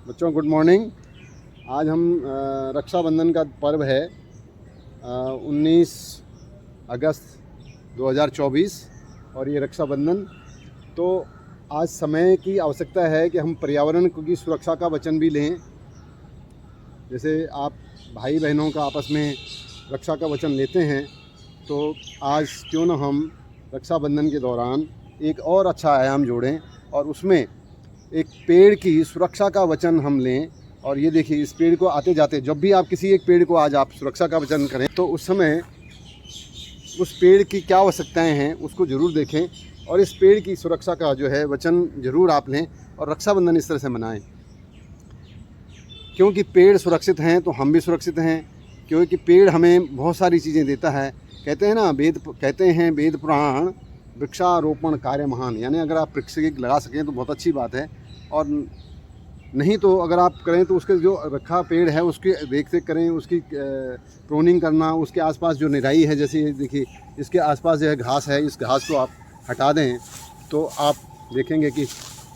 बच्चों good morning. आज हम रक्षाबंधन का पर्व है 19 अगस्त 2024 और ये रक्षाबंधन। तो आज समय की आवश्यकता है कि हम पर्यावरण की सुरक्षा का वचन भी लें। जैसे आप भाई बहनों का आपस में रक्षा का वचन लेते हैं, तो आज क्यों न हम रक्षाबंधन के दौरान एक और अच्छा आयाम जोड़ें और उसमें एक पेड़ की सुरक्षा का वचन हम लें। और ये देखिए, इस पेड़ को आते जाते जब भी आप किसी एक पेड़ को आज आप सुरक्षा का वचन करें, तो उस समय उस पेड़ की क्या आवश्यकताएं हैं उसको ज़रूर देखें और इस पेड़ की सुरक्षा का जो है वचन ज़रूर आप लें और रक्षाबंधन इस तरह से मनाएं। क्योंकि पेड़ सुरक्षित हैं तो हम भी सुरक्षित हैं, क्योंकि पेड़ हमें बहुत सारी चीज़ें देता है। कहते हैं ना, कहते हैं वेद पुराण वृक्षारोपण कार्य महान, यानी अगर आप वृक्ष लगा सकें तो बहुत अच्छी बात है, और नहीं तो अगर आप करें तो उसके जो रखा पेड़ है उसकी देख रेख करें, उसकी प्रोनिंग करना, उसके आसपास जो निराई है, जैसे देखिए इसके आसपास जो है घास है, इस घास को आप हटा दें तो आप देखेंगे कि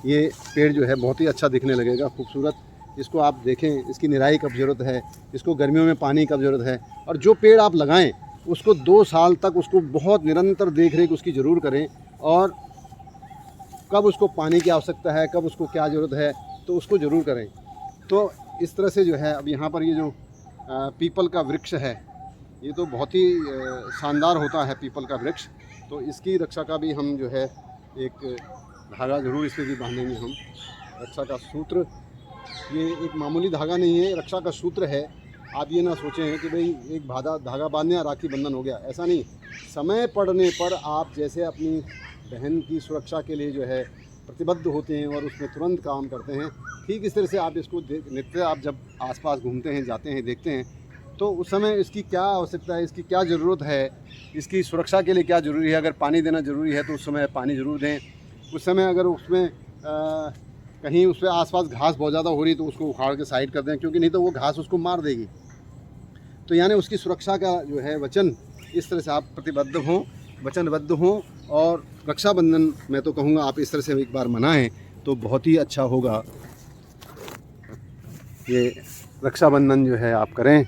ये पेड़ जो है बहुत ही अच्छा दिखने लगेगा, खूबसूरत। इसको आप देखें, इसकी निराई कब ज़रूरत है, इसको गर्मियों में पानी कब ज़रूरत है। और जो पेड़ आप लगाएं उसको 2 साल तक उसको बहुत निरंतर देख रेख उसकी ज़रूर करें, और कब उसको पानी की आवश्यकता है, कब उसको क्या ज़रूरत है, तो उसको ज़रूर करें। तो इस तरह से जो है, अब यहाँ पर ये जो पीपल का वृक्ष है, ये तो बहुत ही शानदार होता है पीपल का वृक्ष। तो इसकी रक्षा का भी हम जो है एक धागा ज़रूर इस पर भी बांधेंगे हम। रक्षा का सूत्र, ये एक मामूली धागा नहीं है, रक्षा का सूत्र है। आप ये ना सोचें कि भाई एक धागा बांधने राखी बंधन हो गया, ऐसा नहीं। समय पड़ने पर आप जैसे अपनी बहन की सुरक्षा के लिए जो है प्रतिबद्ध होते हैं और उसमें तुरंत काम करते हैं, ठीक इस तरह से आप इसको नित्य आप जब आसपास घूमते हैं, जाते हैं, देखते हैं, तो उस समय इसकी क्या आवश्यकता है, इसकी क्या ज़रूरत है, इसकी सुरक्षा के लिए क्या ज़रूरी है। अगर पानी देना ज़रूरी है तो उस समय पानी ज़रूर दें। उस समय अगर उसमें कहीं उस पर आसपास घास बहुत ज़्यादा हो रही तो उसको उखाड़ के साइड कर दें, क्योंकि नहीं तो वो घास उसको मार देगी। तो यानी उसकी सुरक्षा का जो है वचन, इस तरह से आप प्रतिबद्ध हों, वचनबद्ध हों। और रक्षाबंधन मैं तो कहूँगा आप इस तरह से एक बार मनाएं तो बहुत ही अच्छा होगा। ये रक्षाबंधन जो है आप करें।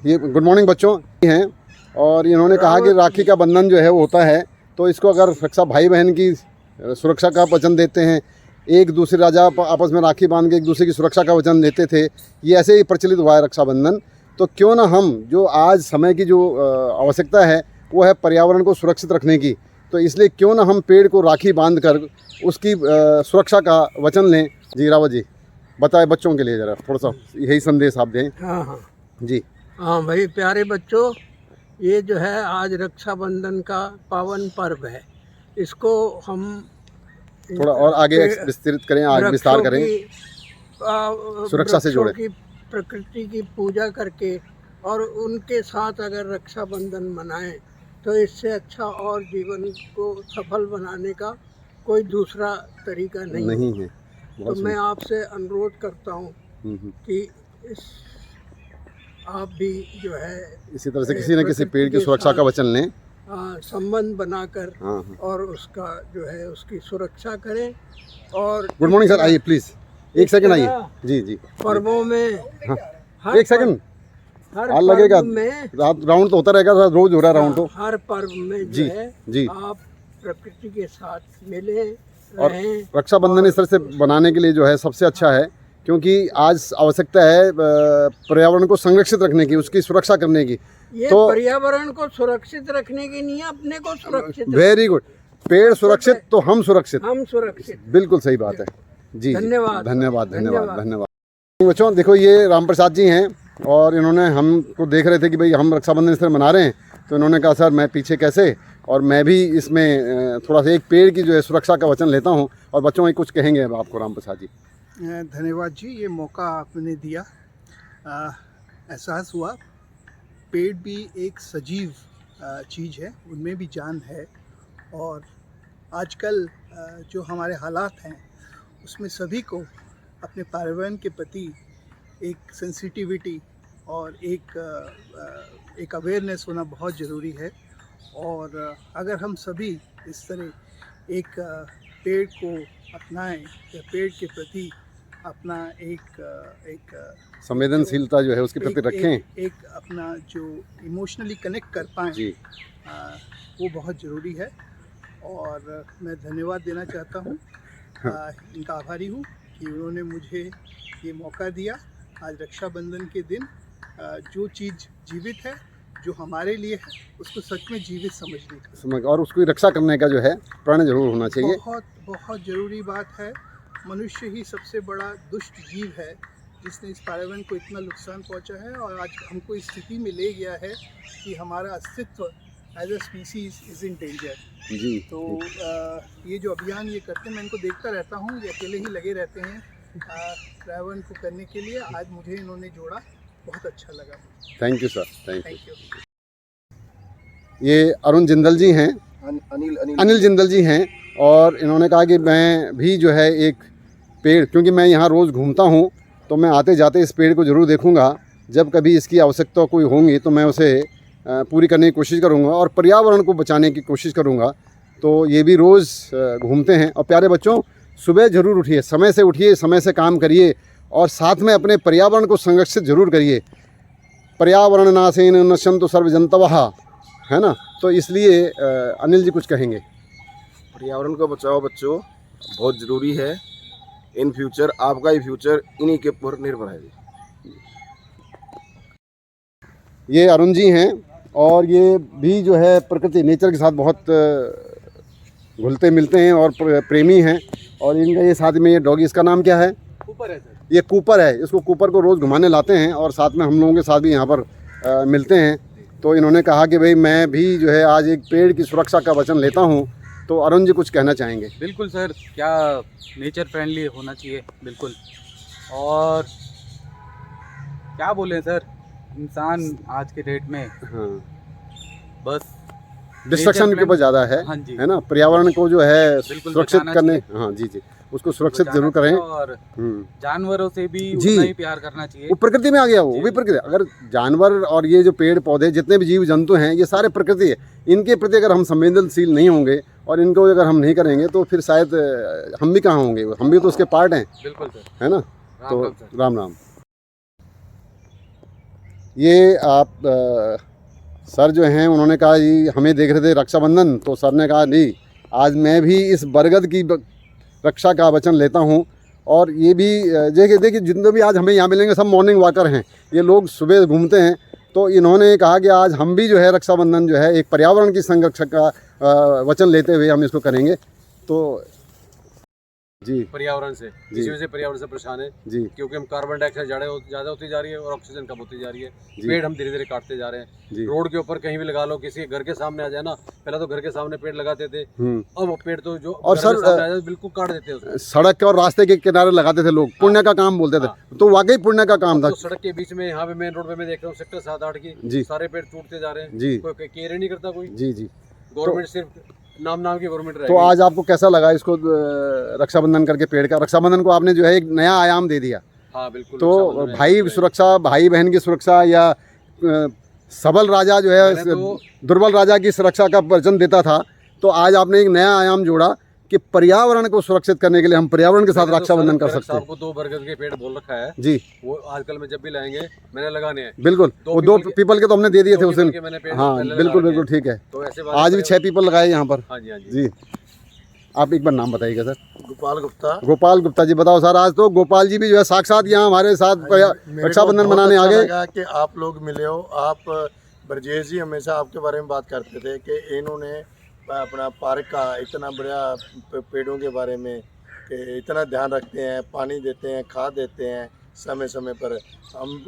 ये गुड मॉर्निंग बच्चों हैं, और इन्होंने कहा कि राखी का बंधन जो है वो होता है, तो इसको अगर रक्षा भाई बहन की सुरक्षा का वचन देते हैं, एक दूसरे राजा आपस में राखी बांध के एक दूसरे की सुरक्षा का वचन देते थे, ये ऐसे ही प्रचलित हुआ है रक्षाबंधन। तो क्यों ना हम, जो आज समय की जो आवश्यकता है वो है पर्यावरण को सुरक्षित रखने की, तो इसलिए क्यों ना हम पेड़ को राखी बांध कर उसकी सुरक्षा का वचन लें। जी रावत जी बताए बच्चों के लिए ज़रा थोड़ा सा यही संदेश आप दें। हाँ हाँ जी हाँ भाई, प्यारे बच्चों, ये जो है आज रक्षाबंधन का पावन पर्व है। इसको हम थोड़ा और आगे विस्तृत करें, आगे विस्तार करें, सुरक्षा से जोड़ें। की प्रकृति की पूजा करके और उनके साथ अगर रक्षाबंधन मनाएं तो इससे अच्छा और जीवन को सफल बनाने का कोई दूसरा तरीका नहीं है। तो मैं आपसे अनुरोध करता हूं कि इस आप भी जो है इसी तरह से किसी न किसी पेड़ की सुरक्षा का वचन लें, संबंध बनाकर और उसका जो है उसकी सुरक्षा करें। और गुड मॉर्निंग सर, आइए प्लीज़, एक सेकंड आइए। जी जी पर्वों में एक सेकंड हाल लगेगा, राउंड तो होता रहेगा, रोज हो रहा है राउंड। तो हर पर्व में जो है आप प्रकृति के साथ मिले और रक्षाबंधन इस तरह से बनाने के लिए जो है सबसे अच्छा है, क्योंकि आज आवश्यकता है पर्यावरण को संरक्षित रखने की, उसकी सुरक्षा करने की। ये तो पर्यावरण को सुरक्षित रखने की नहीं है, अपने को सुरक्षित। वेरी गुड, पेड़ सुरक्षित तो हम सुरक्षित। बिल्कुल सही बात है जी। धन्यवाद धन्यवाद धन्यवाद धन्यवाद। बच्चों देखो, ये राम प्रसाद जी हैं और इन्होंने हमको देख रहे थे कि भाई हम रक्षाबंधन इस तरह मना रहे हैं, तो इन्होंने कहा सर मैं पीछे कैसे, और मैं भी इसमें थोड़ा सा एक पेड़ की जो है सुरक्षा का वचन लेता हूँ। और बच्चों में कुछ कहेंगे अब आपको राम प्रसाद जी। धन्यवाद जी, ये मौका आपने दिया। एहसास हुआ पेड़ भी एक सजीव चीज़ है, उनमें भी जान है। और आजकल जो हमारे हालात हैं उसमें सभी को अपने पर्यावरण के प्रति एक सेंसिटिविटी और एक अवेयरनेस होना बहुत ज़रूरी है। और अगर हम सभी इस तरह एक पेड़ को अपनाएं या पेड़ के प्रति अपना एक संवेदनशीलता जो है उसके प्रति रखें। एक अपना जो इमोशनली कनेक्ट कर पाएँ जी, वो बहुत ज़रूरी है। और मैं धन्यवाद देना चाहता हूँ, इनका आभारी हूँ कि उन्होंने मुझे ये मौका दिया। आज रक्षाबंधन के दिन जो चीज़ जीवित है, जो हमारे लिए है, उसको सच में जीवित समझने का, और उसकी रक्षा करने का जो है प्रण जरूर होना चाहिए। बहुत बहुत ज़रूरी बात है। मनुष्य ही सबसे बड़ा दुष्ट जीव है जिसने इस पर्यावरण को इतना नुकसान पहुंचा है और आज हमको इस स्थिति में ले गया है कि हमारा अस्तित्व as a species is in danger. जी, तो ये जो अभियान ये करते हैं, मैं इनको देखता रहता हूँ, ये अकेले ही लगे रहते हैं पर्यावरण को करने के लिए। आज मुझे इन्होंने जोड़ा, बहुत अच्छा लगा। Thank you sir, thank you. Thank you. ये अरुण जिंदल जी हैं, अनिल जिंदल जी हैं, और इन्होंने कहा कि मैं भी जो है एक पेड़, क्योंकि मैं यहाँ रोज़ घूमता हूँ तो मैं आते जाते इस पेड़ को ज़रूर देखूँगा। जब कभी इसकी आवश्यकता कोई होगी तो मैं उसे पूरी करने की कोशिश करूँगा और पर्यावरण को बचाने की कोशिश करूँगा। तो ये भी रोज़ घूमते हैं। और प्यारे बच्चों, सुबह ज़रूर उठिए, समय से उठिए, समय से काम करिए और साथ में अपने पर्यावरण को संरक्षित ज़रूर करिए। पर्यावरण नाशेन नश्यन्तु सर्वजन्तवः, है ना। तो इसलिए अनिल जी कुछ कहेंगे। पर्यावरण को बचाओ बच्चों, बहुत ज़रूरी है। इन फ्यूचर आपका ही फ्यूचर इन्हीं के ऊपर निर्भर है। ये अरुण जी हैं और ये भी जो है प्रकृति नेचर के साथ बहुत घुलते मिलते हैं और प्रेमी हैं। और इनका ये साथ में ये डॉगी, इसका नाम क्या है? कूपर है सर। ये कूपर है। इसको कूपर को रोज़ घुमाने लाते हैं और साथ में हम लोगों के साथ भी यहाँ पर मिलते हैं। तो इन्होंने कहा कि भाई मैं भी जो है आज एक पेड़ की सुरक्षा का वचन लेता हूँ। तो अरुण जी कुछ कहना चाहेंगे? बिल्कुल सर, क्या नेचर फ्रेंडली होना चाहिए, बिल्कुल। और क्या बोलें सर, इंसान आज के डेट में हाँ, बस डिस्ट्रक्शन के ऊपर ज़्यादा है, हाँ जी, है ना। पर्यावरण को जो है बिल्कुल सुरक्षित बचाना करने, चाहिए। हाँ जी, उसको सुरक्षित जरूर करें। और जानवरों से भी जी, उतना ही प्यार करना चाहिए। वो प्रकृति में आ गया, वो भी प्रकृति। अगर जानवर और ये जो पेड़ पौधे जितने भी जीव जंतु हैं, ये सारे प्रकृति है। इनके प्रति अगर हम संवेदनशील नहीं होंगे और इनको अगर हम नहीं करेंगे तो फिर शायद हम भी कहाँ होंगे, हम भी तो उसके पार्ट हैं, बिल्कुल सर, है ना। राम तो राम सर। राम राम। ये आप सर जो हैं उन्होंने कहा जी, हमें देख रहे थे रक्षाबंधन, तो सर ने कहा नहीं, आज मैं भी इस बरगद की रक्षा का वचन लेता हूँ। और ये भी देखिए जितने भी आज हमें यहाँ मिलेंगे सब मॉर्निंग वॉकर हैं, ये लोग सुबह घूमते हैं। तो इन्होंने कहा कि आज हम भी जो है रक्षाबंधन जो है एक पर्यावरण की संरक्षक का वचन लेते हुए हम इसको करेंगे। तो जी, पर्यावरण से, जी, इसी वजह से पर्यावरण से परेशान है जी, क्योंकि हम कार्बन डाइऑक्साइड ज़्यादा होती जा रही है और ऑक्सीजन कम होती जा रही है। पेड़ हम धीरे धीरे काटते जा रहे हैं। रोड के ऊपर कहीं भी लगा लो, किसी के घर के सामने आ जाए ना, पहले तो घर के सामने पेड़ लगाते थे, अब वो पेड़ तो जो और सर बिल्कुल काट देते हैं। सड़क के और रास्ते के किनारे लगाते थे लोग, पुण्य का काम बोलते थे। तो वाकई पुण्य का काम था। तो सड़क के बीच में यहाँ पे मेन रोड पे मैं देख रहा हूँ सेक्टर 7-8 की सारे पेड़ टूटते जा रहे हैं जी, कोई केयर नहीं करता कोई जी। गवर्नमेंट सिर्फ नाम की गवर्नमेंट रहेगी। तो आज आपको कैसा लगा इसको रक्षाबंधन करके पेड़ का? रक्षाबंधन को आपने जो है एक नया आयाम दे दिया। हाँ बिल्कुल। तो भाई सुरक्षा, भाई बहन की सुरक्षा, या सबल राजा जो है दुर्बल राजा की सुरक्षा का वचन देता था, तो आज आपने एक नया आयाम जोड़ा कि पर्यावरण को सुरक्षित करने के लिए हम पर्यावरण के साथ रक्षाबंधन कर सकते हैं। आपको 2 बरगद के पेड़ बोल रखा है जी, वो आजकल में जब भी लाएंगे मैंने लगाने हैं। बिल्कुल, वो 2 पीपल के तो हमने दे दिए थे उस दिन। हाँ बिल्कुल ठीक है। तो ऐसे आज भी 6 पीपल लगाए यहाँ पर। हाँ जी जी। आप एक बार नाम बताइएगा सर। गोपाल गुप्ता। गोपाल गुप्ता जी, बताओ सर। आज तो गोपाल जी भी जो है साक्षात यहाँ हमारे साथ रक्षाबंधन मनाने आ गए। कि आप लोग मिले हो। आप ब्रजेश जी हमेशा आपके बारे में बात करते थे कि इन्होंने अपना पार्क का इतना बढ़िया पेड़ों के बारे में कि इतना ध्यान रखते हैं, पानी देते हैं, खाद देते हैं समय समय पर।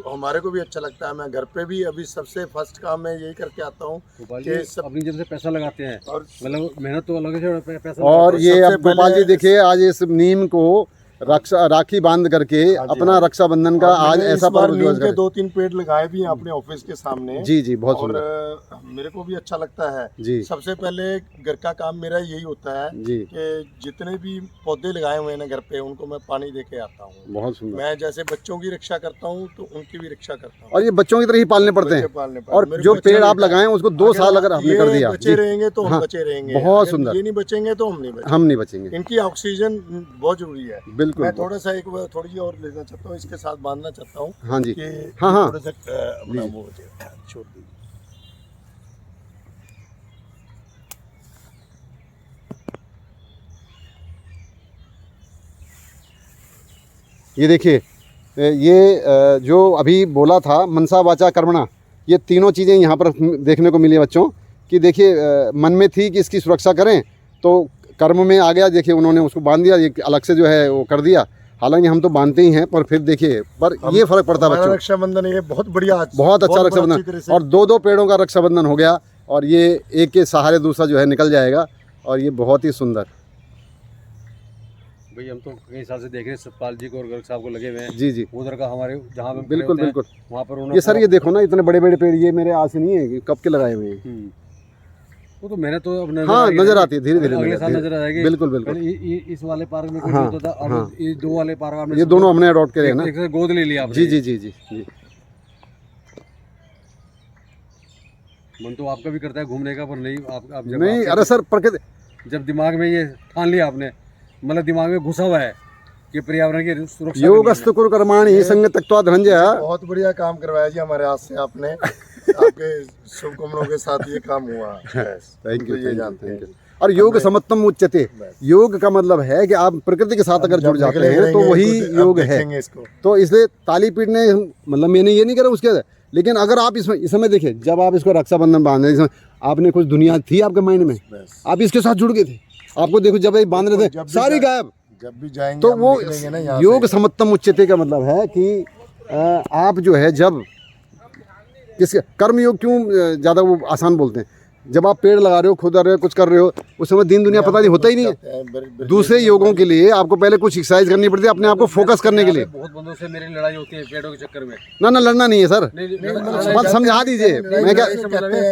हमारे को भी अच्छा लगता है। मैं घर पे भी अभी सबसे फर्स्ट काम मैं यही करके आता हूँ कि अपनी जब से पैसा लगाते हैं और मतलब मेहनत तो अलग है, पैसा। और ये अब गोपाल जी देखिए, आज इस नीम को राखी बांध करके अपना रक्षाबंधन का और आज मैंने ऐसा इस बार पर्व नीम जुलूस के करे। 2-3 पेड़ लगाए भी हैं अपने ऑफिस के सामने। जी जी, बहुत और सुंदर। मेरे को भी अच्छा लगता है। जी सबसे पहले घर का काम मेरा यही होता है जी, कि जितने भी पौधे लगाए हुए हैं ना घर पे उनको मैं पानी दे के आता हूँ। बहुत सुंदर। मैं जैसे बच्चों की रक्षा करता हूँ तो उनकी भी रक्षा करता हूँ। और ये बच्चों की तरह ही पालने पड़ते हैं। बच्चे पालने और मेरे जो बच्चे पेड़ आप बेटा, लगाए उसको 2 साल अगर हमने कर ये दिया बचे जी, रहेंगे तो हम हाँ, बचे रहेंगे। बहुत अगर सुंदर। ये नहीं बचेंगे तो हम नहीं बचेंगे। हम नहीं बचेंगे। इनकी ऑक्सीजन बहुत जरूरी है। बिल्कुल। मैं थोड़ा सा थोड़ी सी और लेना चाहता हूँ, इसके साथ बांधना चाहता हूँ हाँ जी, कि हाँ, हाँ। थोड़ा सा अपना वो छोड़ दीजिए। ये देखिए, ये जो अभी बोला था मनसा वाचा कर्मणा, ये तीनों चीज़ें यहाँ पर देखने को मिली बच्चों कि देखिए मन में थी कि इसकी सुरक्षा करें तो कर्म में आ गया। देखिए उन्होंने उसको बांध दिया, ये अलग से जो है वो कर दिया। हालांकि हम तो बांधते ही हैं, पर फिर देखिए पर ये फर्क पड़ता है बच्चों। रक्षाबंधन ये बहुत बढ़िया, बहुत अच्छा रक्षाबंधन, और 2-2 पेड़ों का रक्षाबंधन हो गया, और ये एक के सहारे दूसरा जो है निकल जाएगा, और ये बहुत ही सुंदर। भाई हम तो कई साल से देख रहे हैं सतपाल जी को और गर्ग साहब को लगे हुए हैं। जी जी, उधर का हमारे जहाँ पे बिल्कुल बिल्कुल। वहाँ पर उन्होंने ये सर ये देखो ना, इतने बड़े बड़े पेड़, ये मेरे आज से नहीं है, कब के लगाए हुए हैं। वो तो मैंने तो अब हाँ, नजर आती है धीरे धीरे, अगले साल नजर आ जाएगी। बिल्कुल बिल्कुल। इस वाले पार्क में कुछ हाँ, होता था, अब हाँ। ये 2 वाले पार्क आपने ये दोनों हमने अडॉप्ट करे हैं ना। एक से गोद ले लिया आपने। जी जी जी जी जी। मन तो आपका भी करता है घूमने का, पर नहीं आप जब नहीं, अरे सर प्रकृति, जब दिमाग में ये ठान लिया आपने, मतलब दिमाग में घुसा हुआ है कि पर्यावरण की सुरक्षा योगस्तु कुरु कर्माणि संग त्यक्त्वा धनंजय। बहुत बढ़िया काम करवाया जी हमारे हाथ से आपने। आपके शुभकामनाओं के साथ ये काम हुआ। थैंक यू, ये जानते हैं। और योग समत्तम उच्यते, योग का मतलब है कि आप प्रकृति के साथ अगर जुड़ जाते हैं तो वही योग है। इसको तो इसलिए ताली पीटने, मतलब मैंने ये नहीं करा उसके, लेकिन अगर आप इस समय देखिए, जब आप इसको रक्षाबंधन बांध रहे, आपने कुछ दुनिया थी आपके माइंड में, आप इसके साथ जुड़ गए थे। आपको देखो जब ये बांध रहे थे सारी गायब। जब भी जाएंगे तो हम वो निकलेंगे ना यहाँ योग से। समत्तम उच्यते का मतलब है कि आप जो है, जब किसके कर्मयोग क्यों ज़्यादा वो आसान बोलते हैं, जब आप पेड़ लगा रहे हो, खुद रहे हो, कुछ कर रहे हो, उस समय दिन दुनिया पता नहीं होता ही नहीं है। दूसरे योगों के लिए आपको पहले कुछ एक्सरसाइज करनी पड़ती है अपने आप को फोकस करने के लिए। बहुत बंदों से मेरी लड़ाई होती है पेड़ों के चक्कर में। ना लड़ना नहीं है सर, नहीं, बस समझा दीजिए। मैं क्या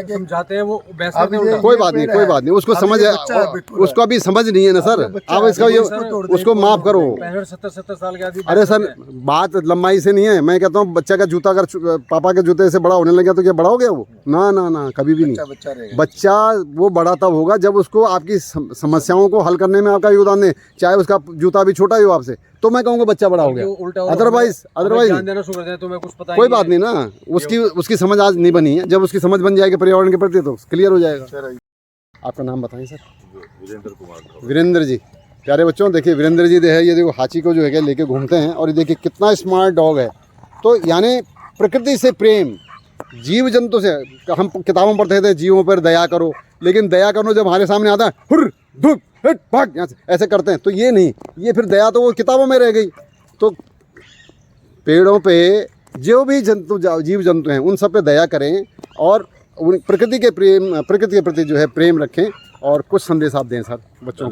समझाते हैं वो वैसा नहीं उल्टा। कोई बात नहीं, उसको समझ है, उसको अभी समझ नहीं है ना सर। आप इसका ये उसको माफ करो। 65-70 साल के आदमी। अरे सर बात लंबाई से नहीं है, मैं कहता हूँ बच्चा का जूता अगर पापा के जूते से बड़ा होने लगे तो क्या बड़ा हो गया वो? ना, कभी भी नहीं। बच्चा वो बड़ा तब होगा जब उसको आपकी समस्याओं को हल करने में आपका योगदान दे, चाहे उसका जूता भी छोटा ही हो आपसे, तो मैं कहूँगा बच्चा बड़ा हो गया। अदरवाइज तो मैं कुछ पता कोई बात नहीं ना। उसकी समझ आज नहीं बनी है, जब उसकी समझ बन जाएगी पर्यावरण के प्रति तो क्लियर हो जाएगा। आपका नाम बताएं सर? वीरेंद्र कुमार। वीरेंद्र जी। प्यारे बच्चों देखिए, वीरेंद्र जी है, ये देखो हाची को जो है लेके घूमते हैं, और ये देखिए कितना स्मार्ट डॉग है। तो यानी प्रकृति से प्रेम, जीव जंतु से, हम किताबों में पढ़ते थे जीवों पर दया करो, लेकिन दया करो जब हमारे सामने आता है हुर धुप हिट भाग, यहाँ से ऐसे करते हैं, तो ये नहीं, ये फिर दया तो वो किताबों में रह गई। तो पेड़ों पे जो भी जंतु जीव जंतु हैं उन सब पे दया करें, और प्रकृति के प्रति जो है प्रेम रखें। और कुछ संदेश आप दें सर बच्चों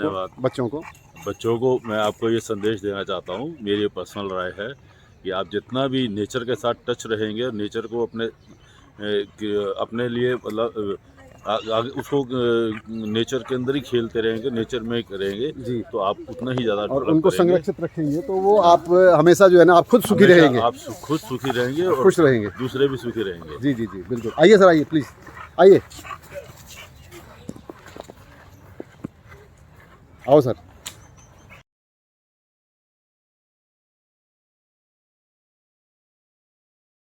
को। बच्चों को मैं आपको ये संदेश देना चाहता हूँ, मेरी पर्सनल राय है कि आप जितना भी नेचर के साथ टच रहेंगे और नेचर को अपने लिए मतलब उसको नेचर के अंदर ही खेलते रहेंगे, नेचर में ही करेंगे जी, तो आप उतना ही ज़्यादा और उनको संरक्षित रखेंगे तो वो आप हमेशा जो है ना, आप खुद सुखी रहेंगे, आप खुद सुखी रहेंगे और खुश रहेंगे, दूसरे भी सुखी रहेंगे। जी जी जी बिल्कुल। आइए सर, आइए प्लीज़, आइए, आओ सर।